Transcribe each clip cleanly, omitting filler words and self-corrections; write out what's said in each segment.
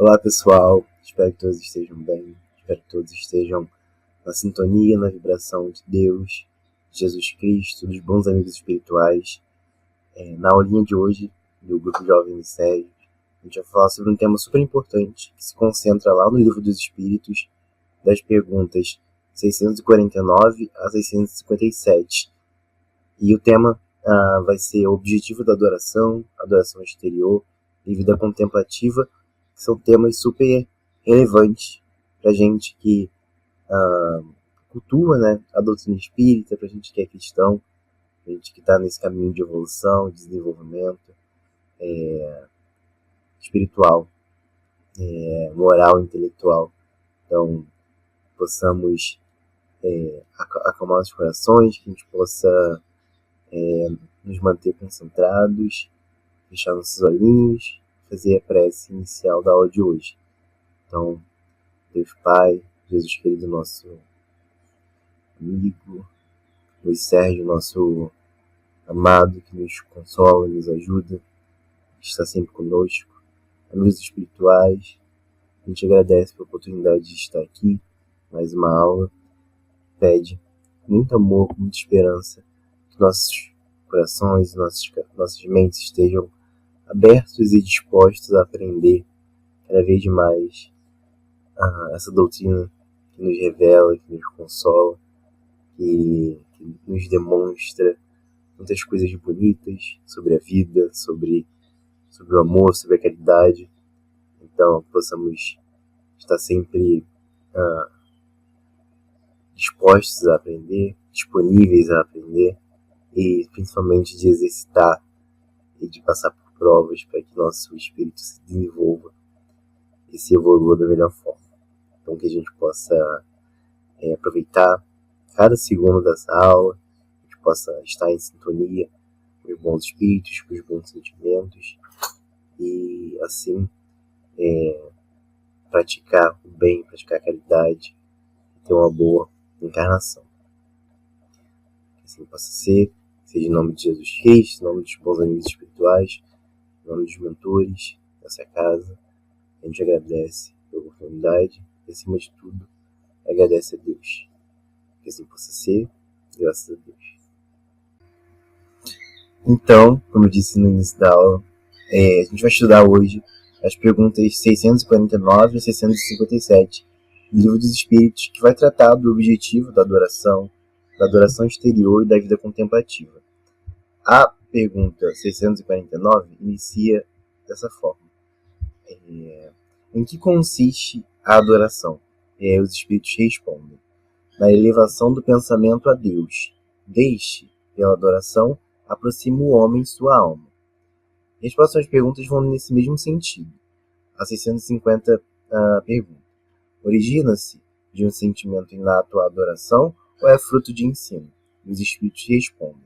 Olá pessoal, espero que todos estejam bem, espero que todos estejam na sintonia, na vibração de Deus, de Jesus Cristo, dos bons amigos espirituais. Na aulinha de hoje, do Grupo Jovem de Sérgio, a gente vai falar sobre um tema super importante, que se concentra lá no Livro dos Espíritos, das perguntas 649 a 657. E o tema vai ser o objetivo da adoração, adoração exterior e vida contemplativa, que são temas super relevantes para gente que cultua, né, a doutrina espírita, para gente que é cristão, pra gente que está nesse caminho de evolução, de desenvolvimento espiritual, moral, intelectual. Então, possamos acalmar os corações, que a gente possa nos manter concentrados, fechar nossos olhinhos, fazer a prece inicial da aula de hoje. Então, Deus Pai, Jesus querido, nosso amigo, Luiz Sérgio, nosso amado, que nos consola, nos ajuda, que está sempre conosco, amigos espirituais, a gente agradece pela oportunidade de estar aqui, mais uma aula, pede muito amor, muita esperança, que nossos corações, nossas mentes estejam abertos e dispostos a aprender cada vez mais essa doutrina que nos revela, que nos consola, que nos demonstra muitas coisas bonitas sobre a vida, sobre o amor, sobre a caridade. Então, possamos estar sempre dispostos a aprender, disponíveis a aprender e principalmente de exercitar e de passar por provas para que nosso espírito se desenvolva e se evolua da melhor forma. Então, que a gente possa aproveitar cada segundo dessa aula, que a gente possa estar em sintonia com os bons espíritos, com os bons sentimentos e assim praticar o bem, praticar a caridade e ter uma boa encarnação. Que assim possa ser, seja em nome de Jesus Cristo, em nome dos bons amigos espirituais, em nome dos mentores dessa casa. A gente agradece pela oportunidade e, acima de tudo, agradece a Deus. Que assim possa ser, graças a Deus. Então, como eu disse no início da aula, a gente vai estudar hoje as perguntas 649 e 657 do Livro dos Espíritos, que vai tratar do objetivo da adoração exterior e da vida contemplativa. A pergunta 649 inicia dessa forma. Em que consiste a adoração? Os Espíritos respondem: na elevação do pensamento a Deus. Deste, pela adoração, aproxima o homem sua alma. E as próximas perguntas vão nesse mesmo sentido. A 650 pergunta: origina-se de um sentimento inato à adoração ou é fruto de ensino? E os Espíritos respondem: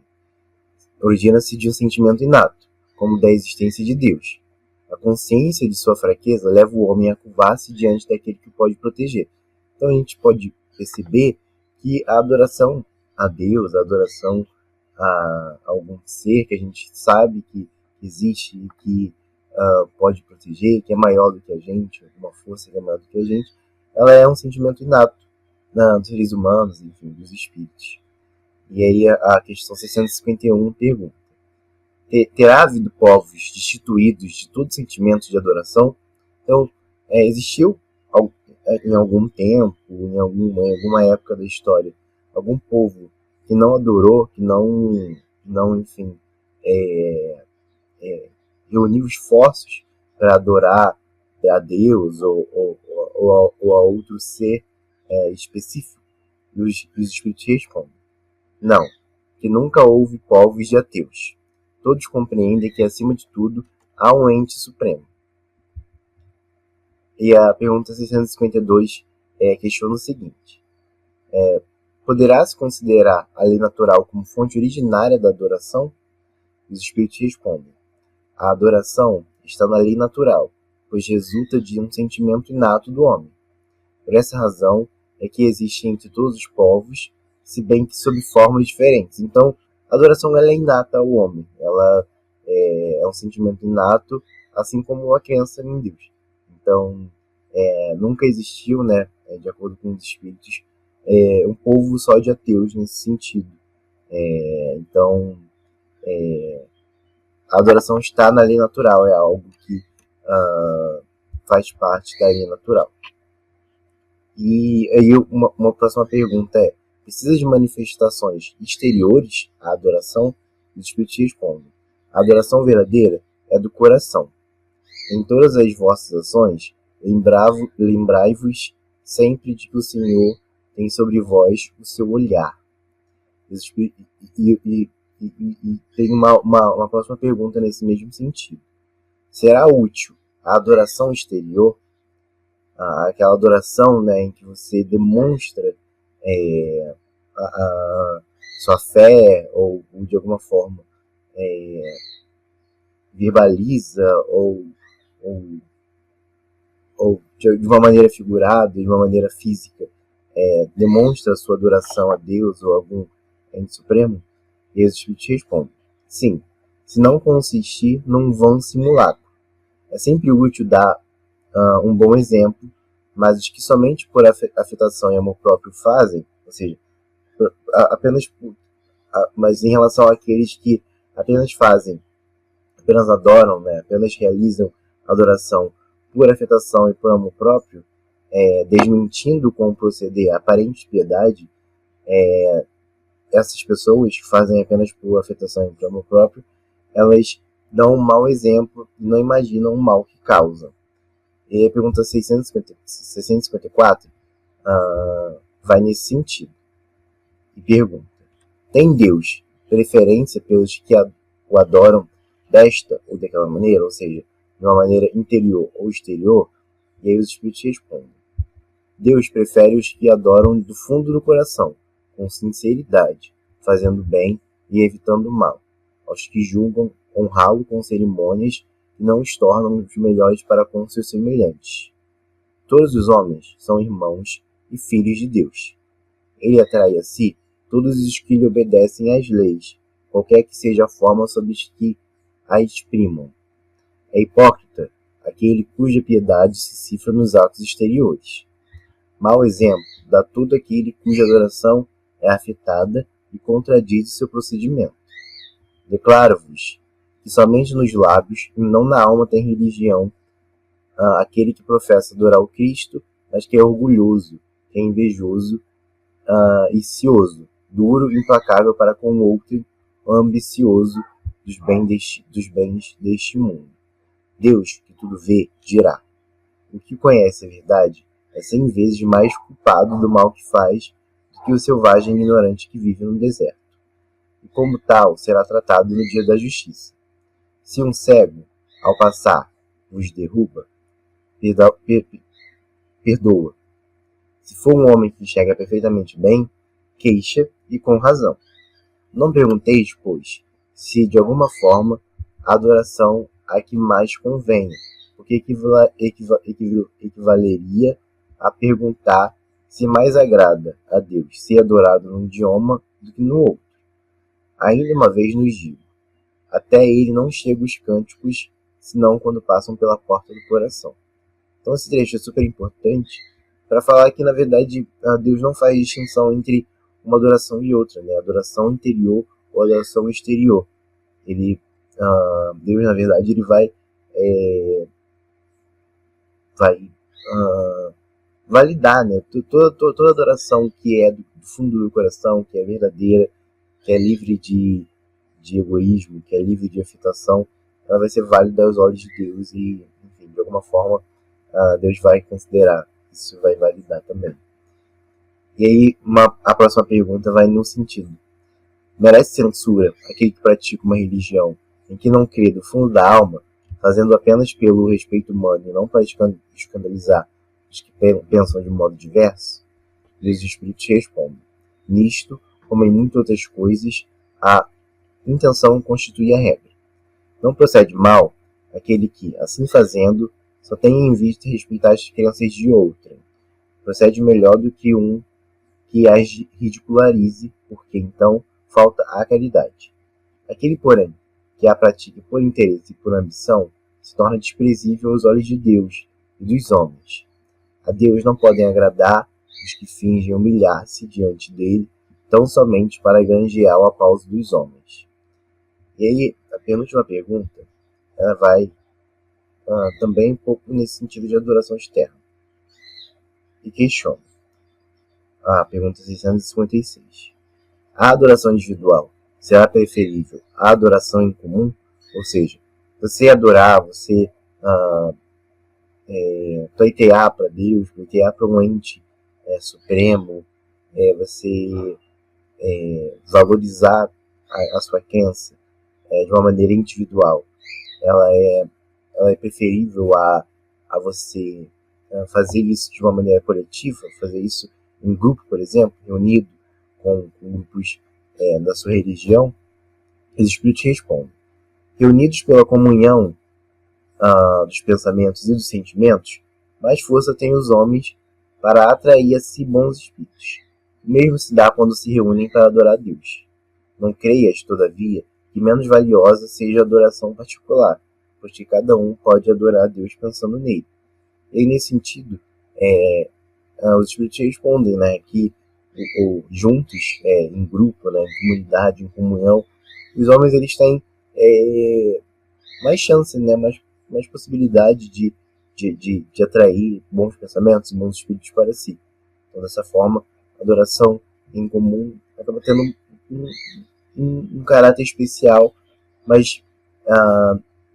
origina-se de um sentimento inato, como da existência de Deus. A consciência de sua fraqueza leva o homem a curvar-se diante daquele que o pode proteger. Então a gente pode perceber que a adoração a Deus, a adoração a algum ser que a gente sabe que existe e que pode proteger, que é maior do que a gente, uma força que é maior do que a gente, ela é um sentimento inato dos seres humanos, enfim, dos espíritos. E aí a questão 651 pergunta: terá havido povos destituídos de todo sentimento de adoração? Então, existiu em algum tempo, em alguma época da história, algum povo que não adorou, que não enfim, reuniu esforços para adorar a Deus ou a outro ser específico? E os Espíritos respondem: não, que nunca houve povos de ateus. Todos compreendem que, acima de tudo, há um ente supremo. E a pergunta 652 questiona o seguinte: poderá-se considerar a lei natural como fonte originária da adoração? Os Espíritos respondem: a adoração está na lei natural, pois resulta de um sentimento inato do homem. Por essa razão é que existe entre todos os povos, se bem que sob formas diferentes. Então, a adoração ela é inata ao homem. Ela é um sentimento inato, assim como a crença em Deus. Então, nunca existiu, né, de acordo com os espíritos, um povo só de ateus nesse sentido. Então, a adoração está na lei natural, é algo que faz parte da lei natural. E aí uma próxima pergunta é: precisa de manifestações exteriores à adoração? Os espíritos respondem: a adoração verdadeira é do coração. Em todas as vossas ações, lembrai-vos sempre de que o Senhor tem sobre vós o seu olhar. E tem uma próxima pergunta nesse mesmo sentido: será útil a adoração exterior? Aquela adoração, né, em que você demonstra a sua fé ou de alguma forma verbaliza ou de uma maneira figurada, de uma maneira física, demonstra a sua adoração a Deus ou a algum ente supremo? E os espíritos respondem: sim, se não consistir num vão simulacro. É sempre útil dar um bom exemplo, mas os que somente por afetação e amor próprio fazem, ou seja, mas em relação àqueles que apenas fazem, apenas adoram, né, apenas realizam a adoração por afetação e por amor próprio, desmentindo com o proceder a aparente piedade, essas pessoas que fazem apenas por afetação e por amor próprio, elas dão um mau exemplo e não imaginam o mal que causam. E a pergunta 654 vai nesse sentido. E pergunta: tem Deus preferência pelos que o adoram desta ou daquela maneira, ou seja, de uma maneira interior ou exterior? E aí os espíritos respondem: Deus prefere os que adoram do fundo do coração, com sinceridade, fazendo bem e evitando o mal, aos que julgam honrá-lo com cerimônias e não os tornam os melhores para com seus semelhantes. Todos os homens são irmãos e filhos de Deus. Ele atrai a si todos os que lhe obedecem às leis, qualquer que seja a forma sob que a exprimam. É hipócrita aquele cuja piedade se cifra nos atos exteriores. Mau exemplo dá todo aquele cuja adoração é afetada e contradiz o seu procedimento. Declaro-vos que somente nos lábios e não na alma tem religião aquele que professa adorar o Cristo, mas que é orgulhoso, que é invejoso e cioso, duro e implacável para com o outro, ambicioso dos bens deste mundo. Deus, que tudo vê, dirá: o que conhece a verdade é 100 vezes mais culpado do mal que faz do que o selvagem ignorante que vive no deserto. E como tal, será tratado no dia da justiça. Se um cego, ao passar, vos derruba, perdoa. Se for um homem que enxerga perfeitamente bem, queixa e com razão. Não pergunteis, pois, se de alguma forma a adoração a que mais convenha, porque equivaleria a perguntar se mais agrada a Deus ser adorado num idioma do que no outro. Ainda uma vez nos digo: até ele não chega os cânticos, senão quando passam pela porta do coração. Então esse trecho é super importante para falar que, na verdade, Deus não faz distinção entre uma adoração e outra, né? Adoração interior ou adoração exterior. Deus, na verdade, ele vai validar, né? Toda adoração que é do fundo do coração, que é verdadeira, que é livre de egoísmo, que é livre de afetação, ela vai ser válida aos olhos de Deus e, enfim, de alguma forma, Deus vai considerar, isso vai validar também. E aí, a próxima pergunta vai no sentido: merece censura aquele que pratica uma religião em que não crê do fundo da alma, fazendo apenas pelo respeito humano e não para escandalizar os que pensam de modo diverso? E os espíritos respondem: nisto, como em muitas outras coisas, a intenção constitui a regra. Não procede mal aquele que, assim fazendo, só tem em vista respeitar as crenças de outrem. Procede melhor do que um que as ridicularize, porque então falta a caridade. Aquele, porém, que a pratica por interesse e por ambição, se torna desprezível aos olhos de Deus, e dos homens. A Deus não podem agradar os que fingem humilhar-se diante dele, tão somente para granjear o aplauso dos homens. E aí, a penúltima pergunta, ela vai também um pouco nesse sentido de adoração externa. E questiona. A pergunta 656. A adoração individual será preferível à adoração em comum? Ou seja, você adorar, você pleitear para Deus, pleitear para um ente supremo, você valorizar a sua crença de uma maneira individual. Ela é preferível a você fazer isso de uma maneira coletiva, fazer isso em grupo, por exemplo, reunido com grupos da sua religião. Os Espíritos respondem: reunidos pela comunhão dos pensamentos e dos sentimentos, mais força têm os homens para atrair a si bons espíritos. O mesmo se dá quando se reúnem para adorar a Deus. Não creias, todavia, que menos valiosa seja a adoração particular, pois que cada um pode adorar a Deus pensando nele. E nesse sentido, os Espíritos respondem, né, que juntos, em grupo, né, em comunidade, em comunhão, os homens eles têm mais chance, né, mais possibilidade de atrair bons pensamentos, bons espíritos para si. Então, dessa forma, a adoração em comum acaba tendo um caráter especial, mas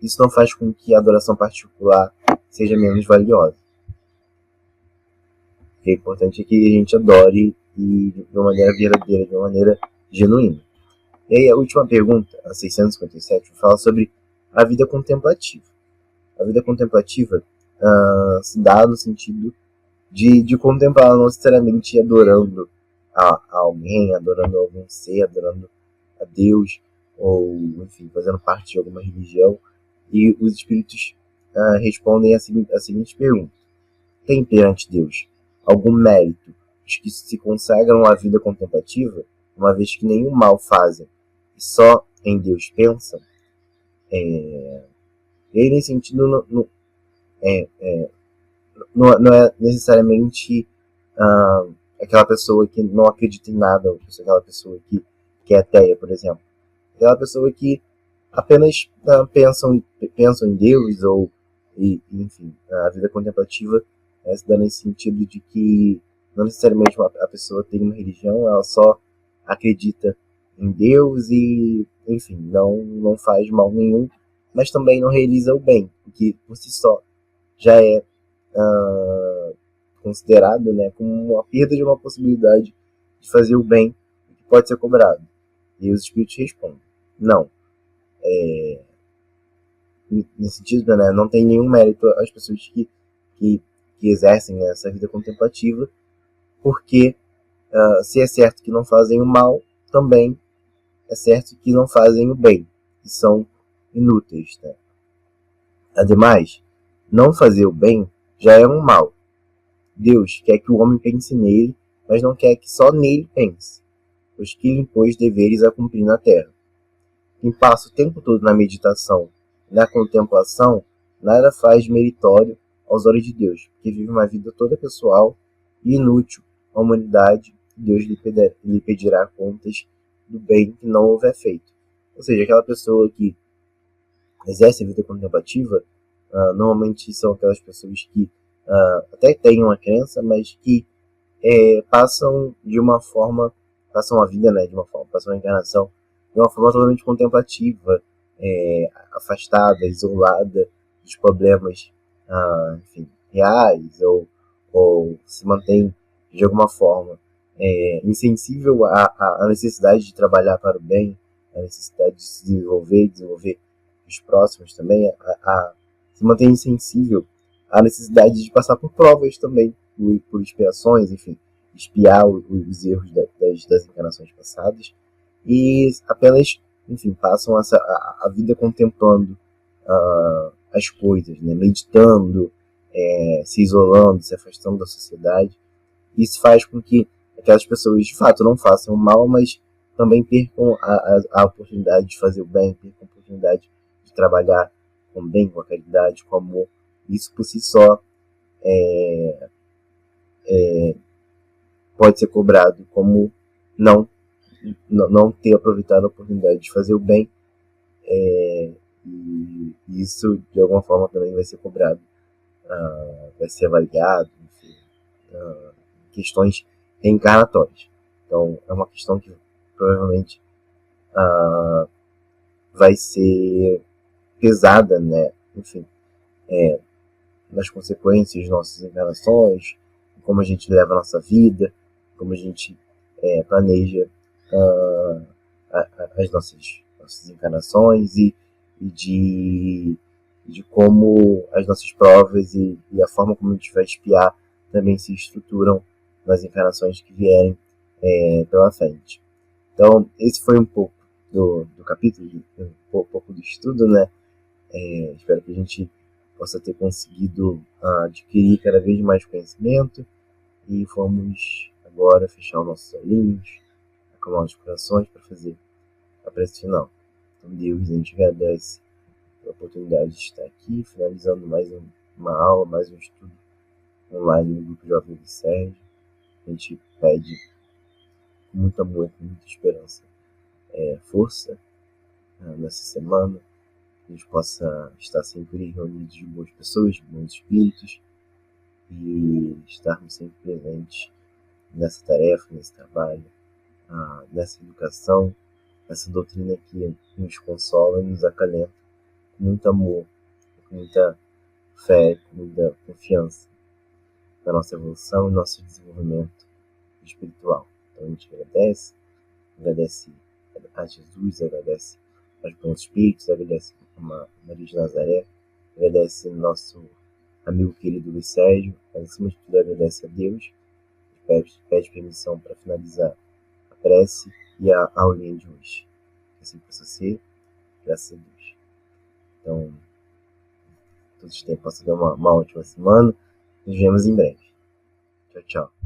isso não faz com que a adoração particular seja menos valiosa. O que é importante é que a gente adore e de uma maneira verdadeira, de uma maneira genuína. E aí a última pergunta, a 657, fala sobre a vida contemplativa. A vida contemplativa se dá no sentido de contemplar, não necessariamente adorando a alguém, adorando algum ser, adorando a Deus, ou, enfim, fazendo parte de alguma religião. E os espíritos respondem a seguinte pergunta: tem perante Deus algum mérito os que se consagram à vida contemplativa, uma vez que nenhum mal fazem e só em Deus pensam? E aí, nesse sentido, não é necessariamente aquela pessoa que não acredita em nada, ou aquela pessoa que é ateia, por exemplo. Aquela pessoa que apenas pensam em Deus, enfim, a vida contemplativa se dá nesse sentido de que não necessariamente a pessoa tem uma religião, ela só acredita em Deus e, enfim, não faz mal nenhum, mas também não realiza o bem, porque por si só já é considerado, né, como uma perda de uma possibilidade de fazer o bem que pode ser cobrado. E os espíritos respondem: não. Nesse sentido, né, não tem nenhum mérito às pessoas que exercem essa vida contemplativa, porque se é certo que não fazem o mal, também é certo que não fazem o bem, que são inúteis, né? Ademais, não fazer o bem já é um mal. Deus quer que o homem pense nele, mas não quer que só nele pense, pois que lhe impôs deveres a cumprir na terra. Quem passa o tempo todo na meditação e na contemplação, nada faz de meritório aos olhos de Deus, porque vive uma vida toda pessoal e inútil à humanidade, e Deus lhe pedirá contas do bem que não houver feito. Ou seja, aquela pessoa que exerce a vida contemplativa, normalmente são aquelas pessoas que até têm uma crença, mas que passam a vida, né, passam a encarnação de uma forma totalmente contemplativa, afastada, isolada dos problemas, enfim, reais, ou se mantém de alguma forma insensível à necessidade de trabalhar para o bem, à necessidade de se desenvolver os próximos também, se mantém insensível à necessidade de passar por provas também, por expiações, enfim, espiar os erros das encarnações passadas, e apenas, enfim, passam a vida contemplando as coisas, né? Meditando, se isolando, se afastando da sociedade. Isso faz com que aquelas pessoas de fato não façam o mal, mas também percam a oportunidade de fazer o bem, percam a oportunidade de trabalhar com o bem, com a caridade, com o amor. Isso por si só pode ser cobrado como não ter aproveitado a oportunidade de fazer o bem, e isso de alguma forma também vai ser cobrado, vai ser avaliado, enfim, questões reencarnatórias. Então é uma questão que provavelmente vai ser pesada, né? Enfim, nas consequências de nossas encarnações, como a gente leva a nossa vida, como a gente planeja as nossas encarnações de como as nossas provas e a forma como a gente vai expiar também se estruturam nas encarnações que vierem pela frente. Então, esse foi um pouco do capítulo, um pouco do estudo, né? Espero que a gente possa ter conseguido adquirir cada vez mais conhecimento e vamos agora fechar os nossos olhinhos, acalmar os corações para fazer a prece final. Então, Deus, a gente agradece pela oportunidade de estar aqui, finalizando mais uma aula, mais um estudo online no Grupo Jovem de Sérgio. A gente pede com muito amor, com muita esperança, força nessa semana, que a gente possa estar sempre reunidos de boas pessoas, de bons espíritos, e estarmos sempre presentes nessa tarefa, nesse trabalho, nessa educação, essa doutrina que nos consola e nos acalenta com muito amor, com muita fé, com muita confiança na nossa evolução e nosso desenvolvimento espiritual. Então a gente agradece a Jesus, agradece aos bons espíritos, agradece a Maria de Nazaré, agradece nosso amigo querido Luiz Sérgio, mas acima de tudo agradece a Deus, pede permissão para finalizar a prece e a aulinha de hoje. Que assim possa ser, graças a Deus. Então, todos tenham passado uma ótima semana. Nos vemos em breve. Tchau, tchau.